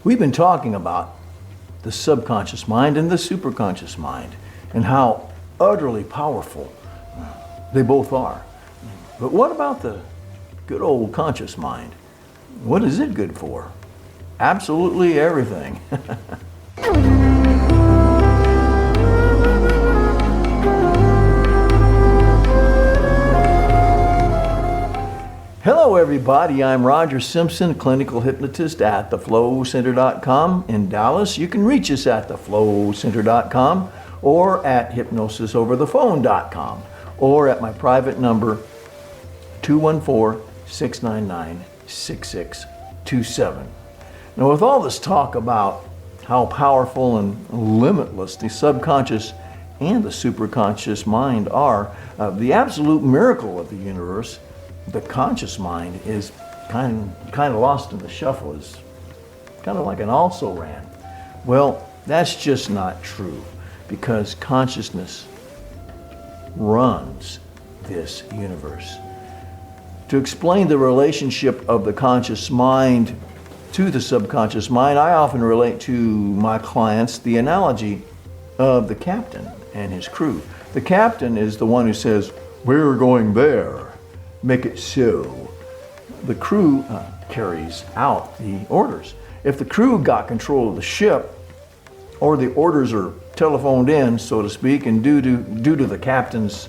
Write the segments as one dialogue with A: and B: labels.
A: We've been talking about the subconscious mind and the superconscious mind and how utterly powerful they both are. But what about the good old conscious mind? What is it good for? Absolutely everything. Hello everybody, I'm Roger Simpson, clinical hypnotist at theflowcenter.com in Dallas. You can reach us at theflowcenter.com or at hypnosisoverthephone.com or at my private number 214-699-6627. Now with all this talk about how powerful and limitless the subconscious and the superconscious mind are, the absolute miracle of the universe, the conscious mind, is kind of lost in the shuffle, is kind of like an also-ran. Well, that's just not true, because consciousness runs this universe. To explain the relationship of the conscious mind to the subconscious mind, I often relate to my clients the analogy of the captain and his crew. The captain is the one who says, "We're going there. Make it so." The crew carries out the orders. If the crew got control of the ship, or the orders are telephoned in, so to speak, and due to the captain's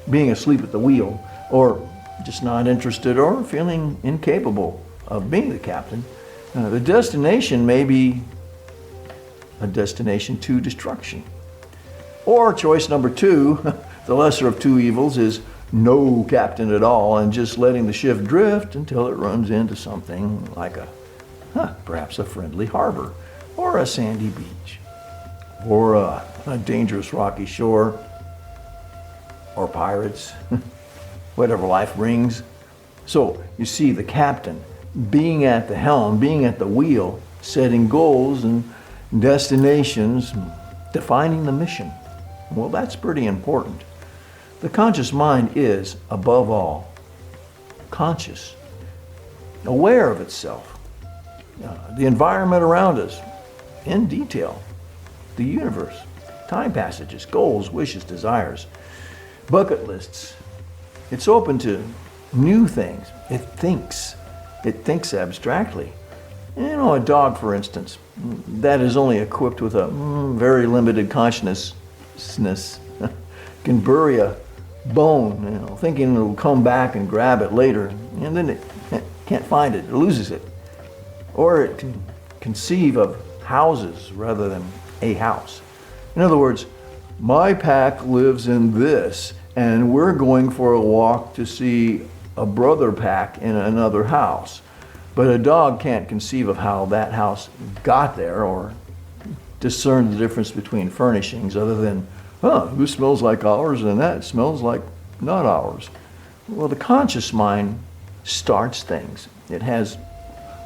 A: being asleep at the wheel, or just not interested, or feeling incapable of being the captain, the destination may be a destination to destruction. Or choice number two, the lesser of two evils, is no captain at all and just letting the ship drift until it runs into something like perhaps a friendly harbor, or a sandy beach, or a dangerous rocky shore, or pirates, whatever life brings. So you see, the captain being at the helm, being at the wheel, setting goals and destinations, defining the mission. Well, that's pretty important. The conscious mind is, above all, conscious, aware of itself, the environment around us in detail, the universe, time passages, goals, wishes, desires, bucket lists. It's open to new things. It thinks abstractly. You know, a dog, for instance, that is only equipped with a very limited consciousness can bury a bone, thinking it'll come back and grab it later, and then it can't find it, it loses it. Or it can conceive of houses rather than a house. In other words, my pack lives in this, and we're going for a walk to see a brother pack in another house. But a dog can't conceive of how that house got there, or discern the difference between furnishings other than, this smells like ours and that smells like not ours. Well, the conscious mind starts things. It has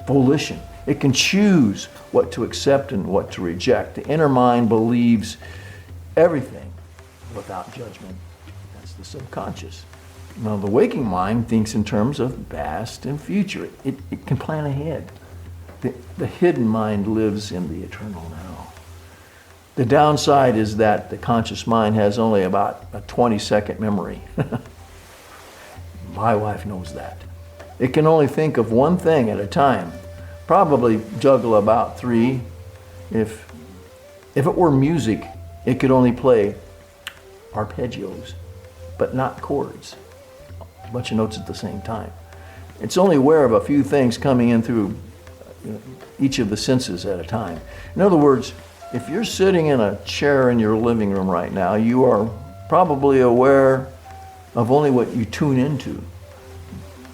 A: volition. It can choose what to accept and what to reject. The inner mind believes everything without judgment. That's the subconscious. Now, the waking mind thinks in terms of past and future. It can plan ahead. The hidden mind lives in the eternal now. The downside is that the conscious mind has only about a 20-second memory. My wife knows that. It can only think of one thing at a time, probably juggle about three. If it were music, it could only play arpeggios, but not chords, a bunch of notes at the same time. It's only aware of a few things coming in through each of the senses at a time. In other words, if you're sitting in a chair in your living room right now, you are probably aware of only what you tune into,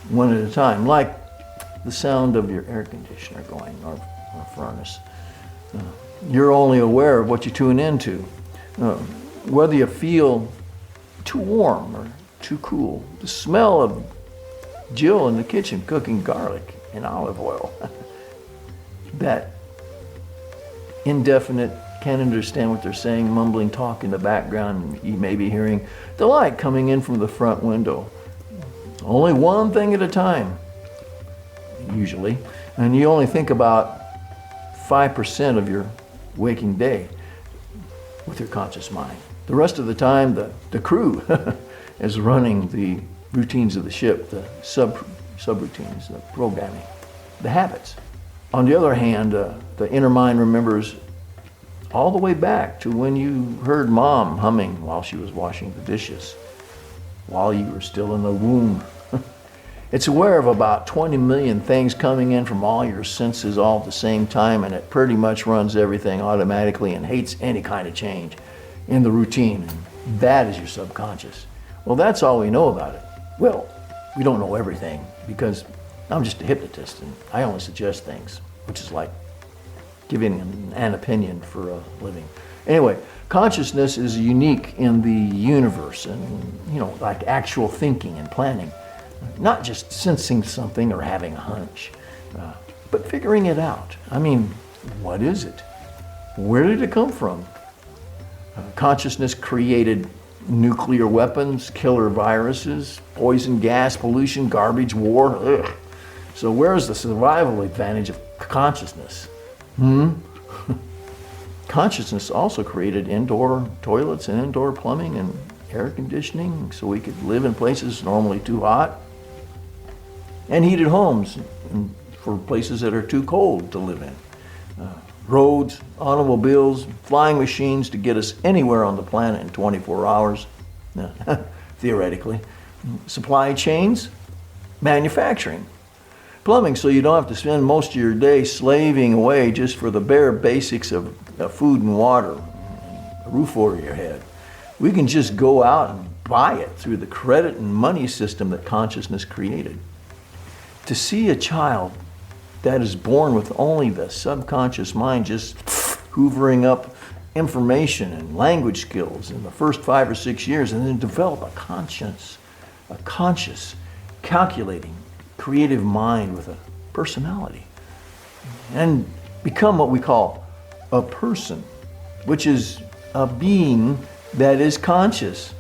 A: one at a time, like the sound of your air conditioner going, or furnace. You're only aware of what you tune into. Whether you feel too warm or too cool, the smell of Jill in the kitchen cooking garlic and olive oil, that indefinite, can't understand what they're saying, mumbling talk in the background. You may be hearing the light coming in from the front window. Only one thing at a time, usually. And you only think about 5% of your waking day with your conscious mind. The rest of the time, the crew is running the routines of the ship, the subroutines, the programming, the habits. On the other hand, the inner mind remembers all the way back to when you heard mom humming while she was washing the dishes, while you were still in the womb. It's aware of about 20 million things coming in from all your senses all at the same time, and it pretty much runs everything automatically and hates any kind of change in the routine. And that is your subconscious. Well, that's all we know about it. Well, we don't know everything because I'm just a hypnotist and I only suggest things, which is like giving an opinion for a living. Anyway, consciousness is unique in the universe and, like actual thinking and planning. Not just sensing something or having a hunch, but figuring it out. I mean, what is it? Where did it come from? Consciousness created nuclear weapons, killer viruses, poison gas, pollution, garbage, war. Ugh. So where's the survival advantage of consciousness? Consciousness also created indoor toilets and indoor plumbing and air conditioning so we could live in places normally too hot, and heated homes for places that are too cold to live in. Roads, automobiles, flying machines to get us anywhere on the planet in 24 hours, theoretically. Supply chains, manufacturing. Plumbing, so you don't have to spend most of your day slaving away just for the bare basics of food and water, and a roof over your head. We can just go out and buy it through the credit and money system that consciousness created. To see a child that is born with only the subconscious mind just hoovering up information and language skills in the first 5 or 6 years, and then develop a conscious, calculating, creative mind with a personality, and become what we call a person, which is a being that is conscious,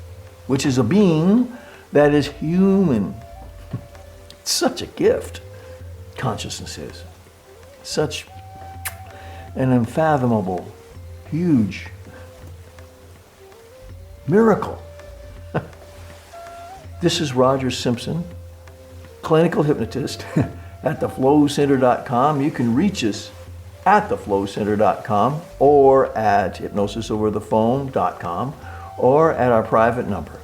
A: which is a being that is human. It's such a gift, consciousness is. Such an unfathomable, huge miracle. This is Roger Simpson, clinical hypnotist at theflowcenter.com. You can reach us at theflowcenter.com or at hypnosisoverthephone.com or at our private number,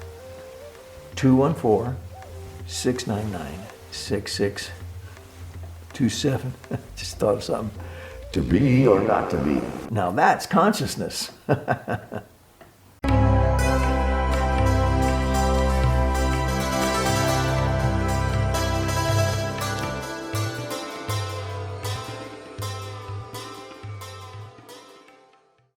A: 214-699-6627. Just thought of something. To be or not to be. Now that's consciousness.